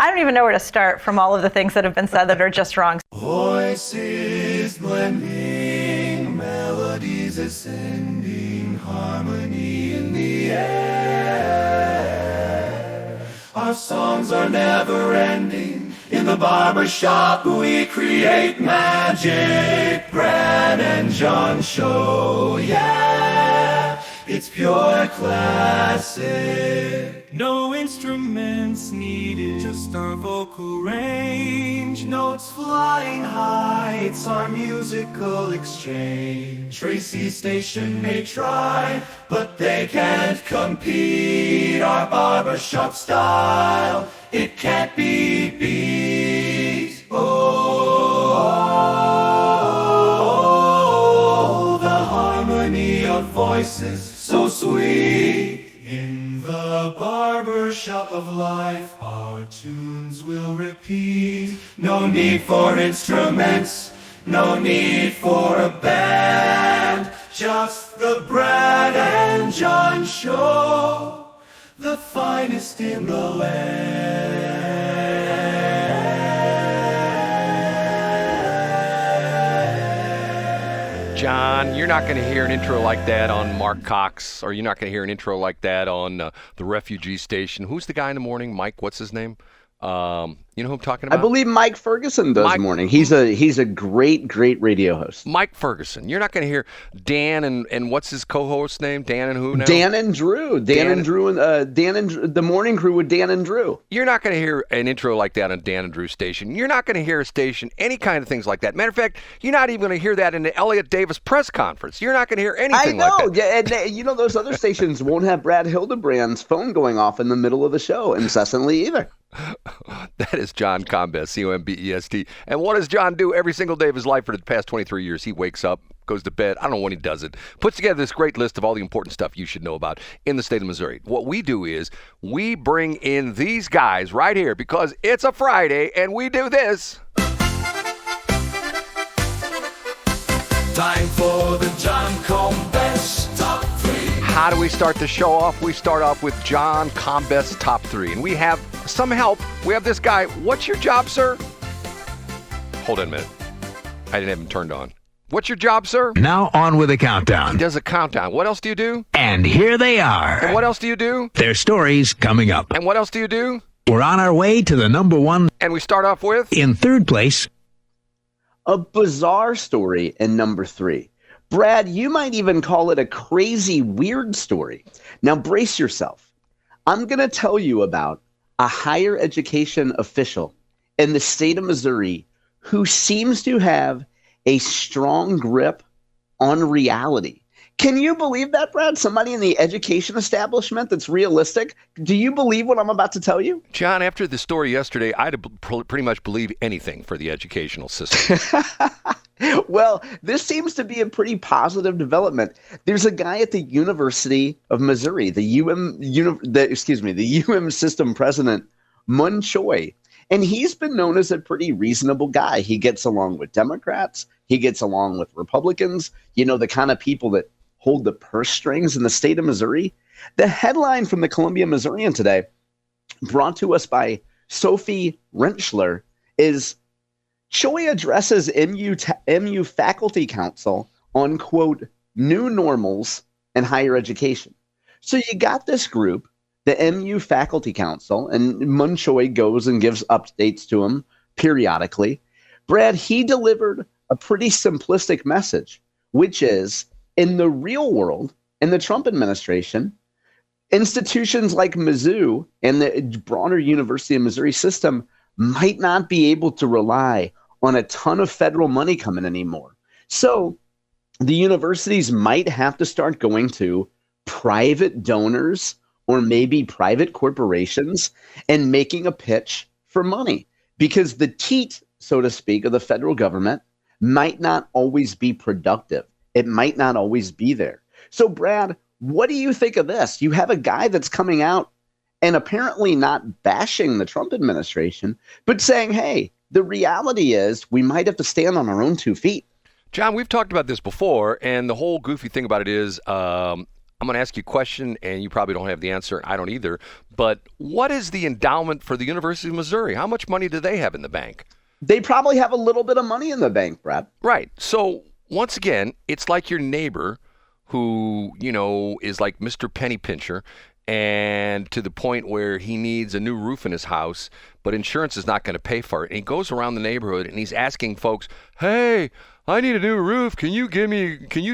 I don't even know where to start from all of the things that have been said that are just wrong. Voices blending, melodies ascending, harmony in the air. Our songs are never ending. In the barbershop we create magic. Brad and John show, yeah. It's pure classic. No instruments needed, just our vocal range. Notes flying high, it's our musical exchange. Tracy's station may try, but they can't compete. Our barbershop style, it can't be beat. Oh, the harmony of voices, so sweet. In the barbershop of life, our tunes will repeat. No need for instruments, no need for a band. Just the Brad and John show, the finest in the land. John, you're not going to hear an intro like that on Mark Cox, or you're not going to hear an intro like that on the refugee station. Who's the guy in the morning? Mike, what's his name? You know who I'm talking about? I believe Mike Ferguson does morning. He's a great radio host. Mike Ferguson. You're not going to hear Dan and what's his co-host's name? Dan and who now? Dan and Drew. Dan and the morning crew with Dan and Drew. You're not going to hear an intro like that on Dan and Drew's station. You're not going to hear a station, any kind of things like that. Matter of fact, you're not even going to hear that in the Elliott Davis press conference. You're not going to hear anything like that. I know. And those other stations won't have Brad Hildebrand's phone going off in the middle of the show incessantly either. That is John Combest, C-O-M-B-E-S-T. And what does John do every single day of his life for the past 23 years? He wakes up, goes to bed. I don't know when he does it. Puts together this great list of all the important stuff you should know about in the state of Missouri. What we do is we bring in these guys right here because it's a Friday and we do this. Time for the John Combest Top 3. How do we start the show off? We start off with John Combest's Top 3. And we have some help. We have this guy. What's your job, sir? Hold on a minute. I didn't have him turned on. What's your job, sir? Now on with a countdown. He does a countdown. What else do you do? And here they are. And what else do you do? Their stories coming up. And what else do you do? We're on our way to the number one. And we start off with? In third place. A bizarre story in number 3. Brad, you might even call it a crazy, weird story. Now brace yourself. I'm going to tell you about a higher education official in the state of Missouri who seems to have a strong grip on reality. Can you believe that, Brad? Somebody in the education establishment that's realistic? Do you believe what I'm about to tell you? John, after the story yesterday, I'd pretty much believe anything for the educational system. Well, this seems to be a pretty positive development. There's a guy at the University of Missouri, the UM system president, Mun Choi, and he's been known as a pretty reasonable guy. He gets along with Democrats. He gets along with Republicans, the kind of people that hold the purse strings in the state of Missouri. The headline from the Columbia Missourian today, brought to us by Sophie Rentschler, is Choi addresses MU Faculty Council on, quote, new normals in higher education. So you got this group, the MU Faculty Council, and Mun Choi goes and gives updates to him periodically. Brad, he delivered a pretty simplistic message, which is, in the real world, in the Trump administration, institutions like Mizzou and the broader University of Missouri system might not be able to rely on a ton of federal money coming anymore. So the universities might have to start going to private donors or maybe private corporations and making a pitch for money, because the teat, so to speak, of the federal government might not always be productive. It might not always be there. So, Brad, what do you think of this? You have a guy that's coming out and apparently not bashing the Trump administration, but saying, hey, the reality is we might have to stand on our own 2 feet. John, we've talked about this before, and the whole goofy thing about it is I'm going to ask you a question, and you probably don't have the answer. I don't either. But what is the endowment for the University of Missouri? How much money do they have in the bank? They probably have a little bit of money in the bank, Brad. Right. So once again, it's like your neighbor who, is like Mr. Penny Pincher, and to the point where he needs a new roof in his house, but insurance is not going to pay for it. And he goes around the neighborhood and he's asking folks, "Hey, I need a new roof. Can you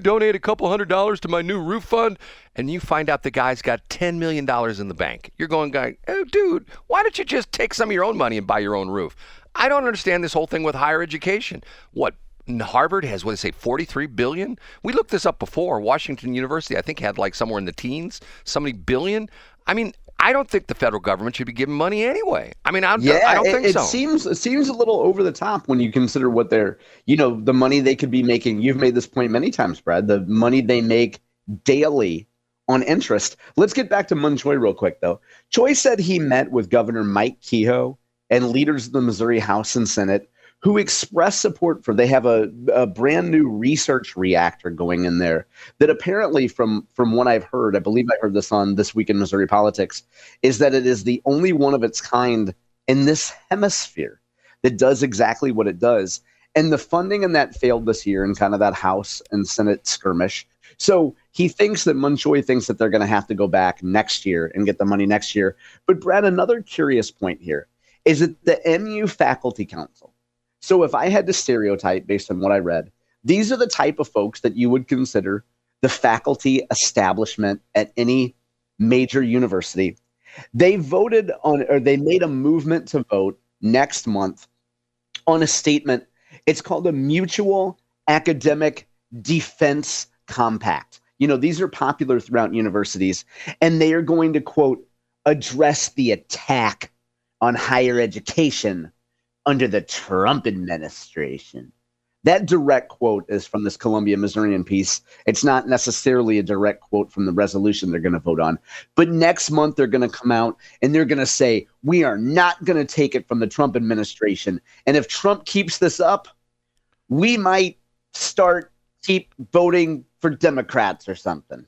donate a couple $100 to my new roof fund?" And you find out the guy's got $10 million in the bank. You're going, "Oh, dude, why don't you just take some of your own money and buy your own roof?" I don't understand this whole thing with higher education. What? Harvard has, 43 billion? We looked this up before. Washington University, I think, had like somewhere in the teens, so many billion. I mean, I don't think the federal government should be giving money anyway. I mean, I don't think so. It seems a little over the top when you consider what they're, the money they could be making. You've made this point many times, Brad, the money they make daily on interest. Let's get back to Mun Choi real quick, though. Choi said he met with Governor Mike Kehoe and leaders of the Missouri House and Senate who expressed support for, they have a brand new research reactor going in there that apparently from what I've heard, I believe I heard this on This Week in Missouri Politics, is that it is the only one of its kind in this hemisphere that does exactly what it does. And the funding in that failed this year in kind of that House and Senate skirmish. So Mun Choi thinks that they're going to have to go back next year and get the money next year. But Brad, another curious point here is that the MU Faculty Council. So if I had to stereotype based on what I read, these are the type of folks that you would consider the faculty establishment at any major university. They voted on, or they made a movement to vote next month on a statement. It's called a Mutual Academic Defense Compact. These are popular throughout universities, and they are going to, quote, address the attack on higher education under the Trump administration. That direct quote is from this Columbia Missourian piece. It's not necessarily a direct quote from the resolution they're going to vote on. But next month, they're going to come out and they're going to say, we are not going to take it from the Trump administration. And if Trump keeps this up, we might keep voting for Democrats or something.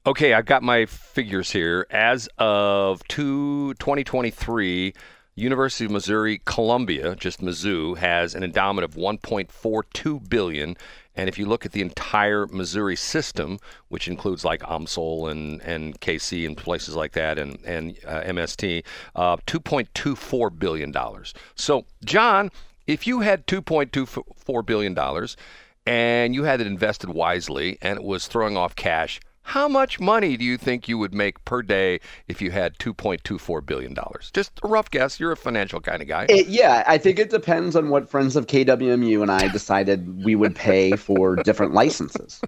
Okay, I've got my figures here. As of 2023, University of Missouri Columbia, just Mizzou, has an endowment of $1.42 billion. And if you look at the entire Missouri system, which includes like AMSL and KC and places like that and MST, $2.24 billion. So, John, if you had $2.24 billion and you had it invested wisely and it was throwing off cash, how much money do you think you would make per day if you had $2.24 billion? Just a rough guess. You're a financial kind of guy. I think it depends on what Friends of KWMU and I decided we would pay for different licenses.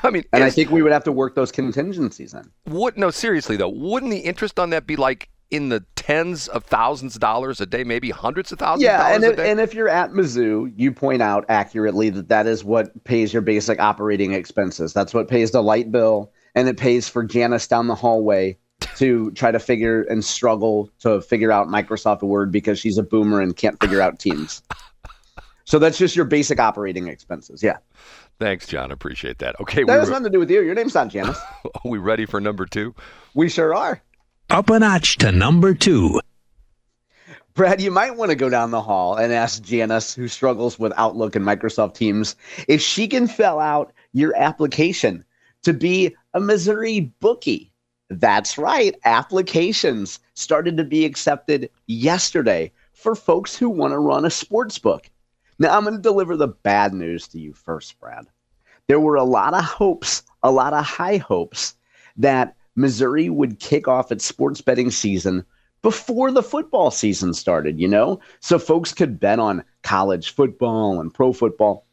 I think we would have to work those contingencies in. No, seriously, though, wouldn't the interest on that be like in the tens of thousands of dollars a day, maybe hundreds of thousands of dollars a day? And if you're at Mizzou, you point out accurately that is what pays your basic operating expenses. That's what pays the light bill, and it pays for Janice down the hallway to try to figure and struggle to figure out Microsoft Word because she's a boomer and can't figure out Teams. So that's just your basic operating expenses. Yeah. Thanks, John. Appreciate that. Okay. That has nothing to do with you. Your name's not Janice. Are we ready for number 2? We sure are. Up a notch to number 2. Brad, you might want to go down the hall and ask Janice, who struggles with Outlook and Microsoft Teams, if she can fill out your application to be a Missouri bookie. That's right. Applications started to be accepted yesterday for folks who want to run a sports book. Now, I'm going to deliver the bad news to you first, Brad. There were a lot of hopes, a lot of high hopes that Missouri would kick off its sports betting season before the football season started, so folks could bet on college football and pro football.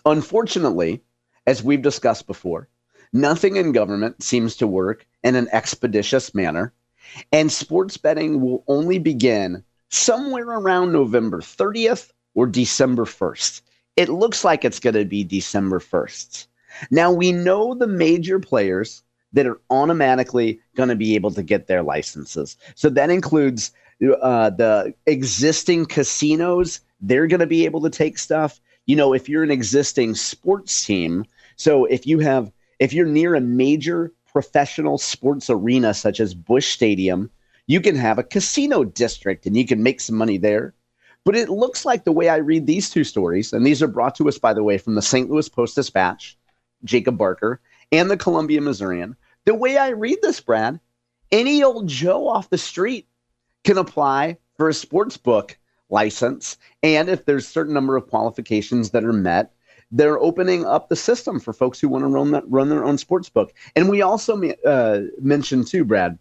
Unfortunately, as we've discussed before, nothing in government seems to work in an expeditious manner, and sports betting will only begin somewhere around November 30th or December 1st. It looks like it's going to be December 1st. Now, we know the major players that are automatically going to be able to get their licenses. So that includes the existing casinos. They're going to be able to take stuff. If you're an existing sports team, so if you have If you're near a major professional sports arena such as Busch Stadium, you can have a casino district and you can make some money there. But it looks like the way I read these two stories, and these are brought to us, by the way, from the St. Louis Post-Dispatch, Jacob Barker, and the Columbia Missourian. The way I read this, Brad, any old Joe off the street can apply for a sports book license. And if there's a certain number of qualifications that are met, they're opening up the system for folks who want to run their own sports book. And we also mentioned too, Brad,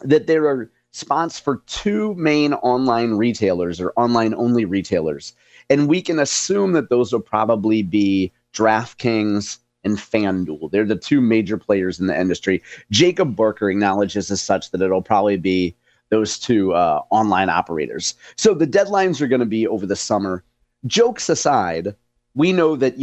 that there are spots for two main online retailers or online only retailers. And we can assume that those will probably be DraftKings and FanDuel. They're the two major players in the industry. Jacob Barker acknowledges as such that it'll probably be those two online operators. So the deadlines are going to be over the summer. Jokes aside, we know that,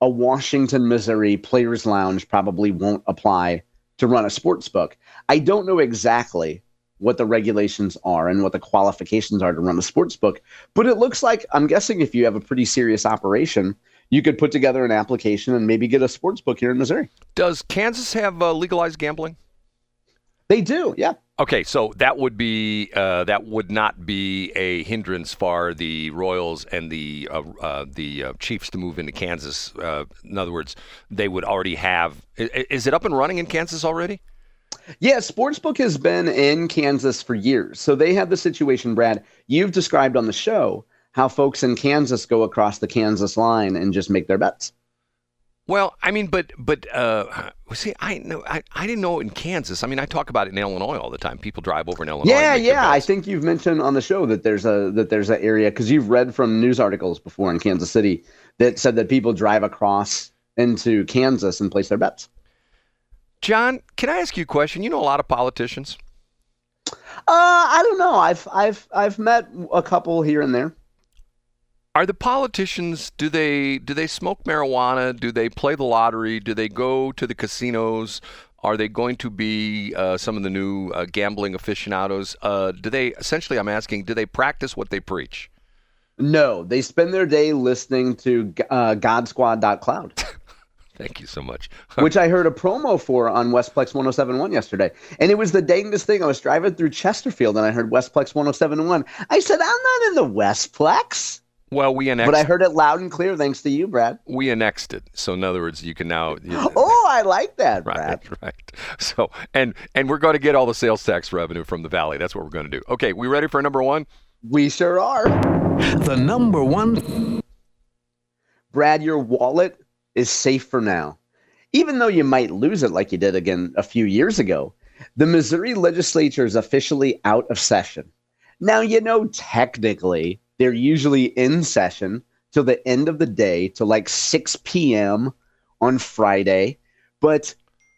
a Washington, Missouri Players Lounge probably won't apply to run a sports book. I don't know exactly what the regulations are and what the qualifications are to run a sports book, but it looks like, I'm guessing if you have a pretty serious operation, you could put together an application and maybe get a sports book here in Missouri. Does Kansas have legalized gambling? They do, yeah. Okay, so that would not be a hindrance for the Royals and the Chiefs to move into Kansas. In other words, they would already have. Is it up and running in Kansas already? Yeah, Sportsbook has been in Kansas for years. So they have the situation, Brad, you've described on the show, how folks in Kansas go across the Kansas line and just make their bets. Well, I mean, but see, I didn't know in Kansas. I mean, I talk about it in Illinois all the time. People drive over in Illinois. Yeah. I think you've mentioned on the show that there's an area, because you've read from news articles before in Kansas City that said that people drive across into Kansas and place their bets. John, can I ask you a question? You know a lot of politicians. I don't know. I've met a couple here and there. Are the politicians, do they smoke marijuana? Do they play the lottery? Do they go to the casinos? Are they going to be some of the new gambling aficionados? Do they, essentially I'm asking, do they practice what they preach? No, they spend their day listening to godsquad.cloud. Thank you so much. Which I heard a promo for on Westplex 107.1 yesterday. And it was the dangest thing. I was driving through Chesterfield and I heard Westplex 107.1. I said, I'm not in the Westplex. Well, we annexed. But I heard it loud and clear thanks to you, Brad. We annexed it. So in other words, you can now. Oh, I like that, Brad. Right. So, and we're going to get all the sales tax revenue from the Valley. That's what we're going to do. Okay, we ready for number one? We sure are. The number one. Brad, your wallet is safe for now. Even though you might lose it like you did again a few years ago, the Missouri Legislature is officially out of session. Now, technically, they're usually in session till the end of the day, till like 6 p.m. on Friday. But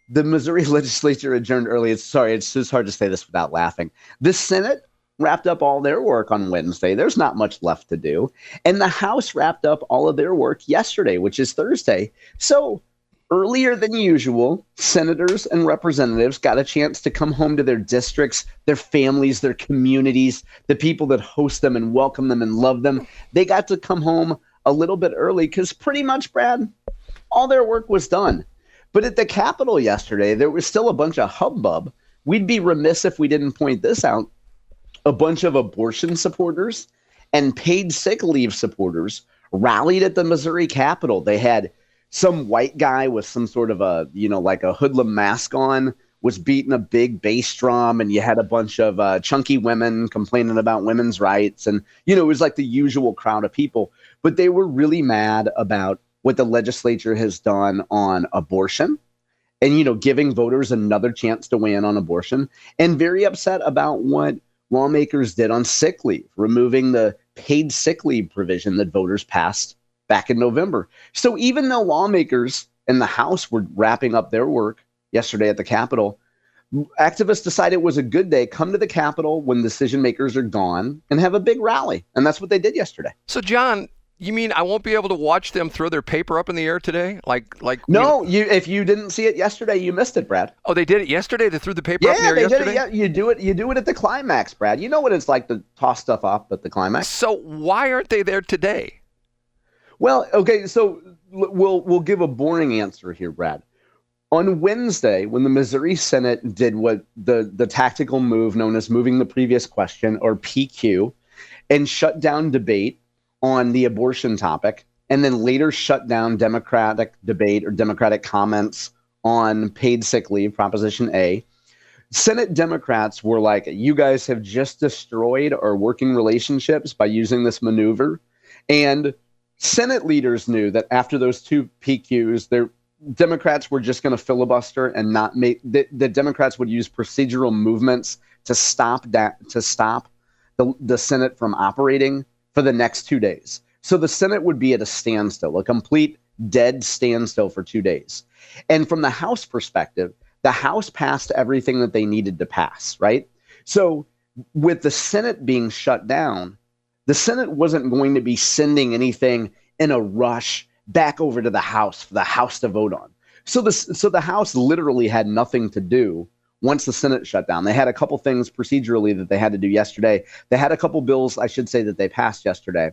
the Missouri Legislature adjourned early. It's just hard to say this without laughing. The Senate wrapped up all their work on Wednesday. There's not much left to do. And the House wrapped up all of their work yesterday, which is Thursday. So earlier than usual, senators and representatives got a chance to come home to their districts, their families, their communities, the people that host them and welcome them and love them. They got to come home a little bit early because pretty much, Brad, all their work was done. But at the Capitol yesterday, there was still a bunch of hubbub. We'd be remiss if we didn't point this out. A bunch of abortion supporters and paid sick leave supporters rallied at the Missouri Capitol. They had some white guy with some sort of like a hoodlum mask on was beating a big bass drum, and you had a bunch of chunky women complaining about women's rights. And, it was like the usual crowd of people. But they were really mad about what the legislature has done on abortion and, giving voters another chance to weigh in on abortion, and very upset about what lawmakers did on sick leave, removing the paid sick leave provision that voters passed back in November. So even though lawmakers in the House were wrapping up their work yesterday at the Capitol, activists decided it was a good day. Come to the Capitol when decision makers are gone and have a big rally. And that's what they did yesterday. So, John, you mean I won't be able to watch them throw their paper up in the air today? No, if you didn't see it yesterday, you missed it, Brad. Oh, they did it yesterday? They threw the paper up in the air yesterday? Yeah, you do it at the climax, Brad. You know what it's like to toss stuff up at the climax. So why aren't they there today? Well, okay, so we'll give a boring answer here, Brad. On Wednesday, when the Missouri Senate did what the tactical move known as moving the previous question, or PQ, and shut down debate on the abortion topic, and then later shut down Democratic debate or Democratic comments on paid sick leave, Proposition A, Senate Democrats were like, you guys have just destroyed our working relationships by using this maneuver. And Senate leaders knew that after those two PQs, Democrats were just going to filibuster and not make the Democrats would use procedural movements to stop the Senate from operating for the next 2 days. So the Senate would be at a standstill, a complete dead standstill for 2 days. And from the House perspective, the House passed everything that they needed to pass, right? So with the Senate being shut down, the Senate wasn't going to be sending anything in a rush back over to the House for the House to vote on. So the House literally had nothing to do once the Senate shut down. They had a couple things procedurally that they had to do yesterday. They had a couple bills, I should say, that they passed yesterday.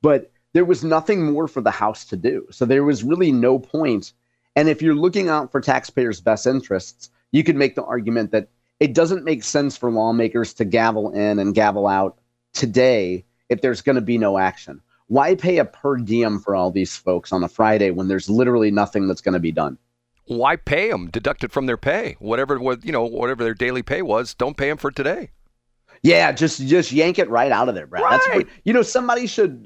But there was nothing more for the House to do. So there was really no point. And if you're looking out for taxpayers' best interests, you could make the argument that it doesn't make sense for lawmakers to gavel in and gavel out today if there's going to be no action. Why pay a per diem for all these folks on a Friday when there's literally nothing that's going to be done? Why pay them? Deduct it from their pay. Whatever their daily pay was, don't pay them for today. Yeah, just yank it right out of there, Brad. Right. That's somebody should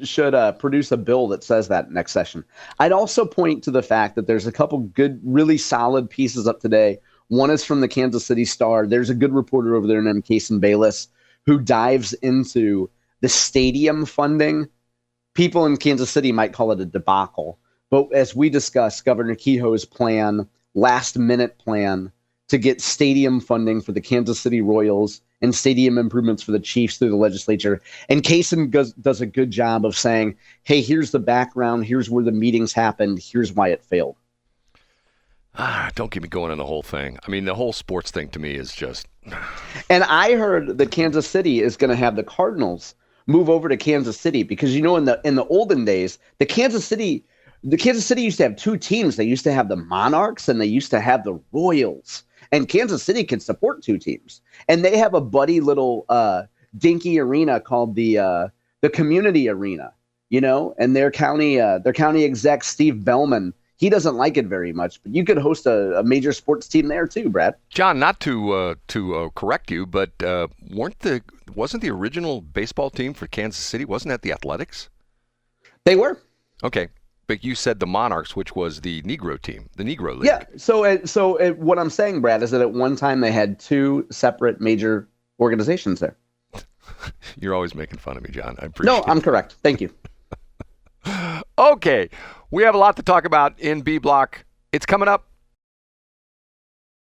produce a bill that says that next session. I'd also point to the fact that there's a couple good, really solid pieces up today. One is from the Kansas City Star. There's a good reporter over there named Kason Bayless who dives into the stadium funding. People in Kansas City might call it a debacle. But as we discussed, Governor Kehoe's plan, last-minute plan to get stadium funding for the Kansas City Royals and stadium improvements for the Chiefs through the legislature. And Kason does a good job of saying, hey, here's the background. Here's where the meetings happened. Here's why it failed. Don't get me going on the whole thing. I mean, the whole sports thing to me is just... And I heard that Kansas City is going to have the Cardinals move over to Kansas City because, in the olden days, the Kansas City used to have two teams. They used to have the Monarchs and they used to have the Royals. And Kansas City could support two teams. And they have a buddy little dinky arena called the Community Arena, and their county exec, Steve Bellman, he doesn't like it very much, but you could host a major sports team there too, Brad. John, not to correct you, but wasn't the original baseball team for Kansas City, wasn't that the Athletics? They were. Okay. But you said the Monarchs, which was the Negro team, the Negro League. Yeah. So what I'm saying, Brad, is that at one time they had two separate major organizations there. You're always making fun of me, John. I appreciate it. No, I'm correct. Thank you. Okay. We have a lot to talk about in B Block. It's coming up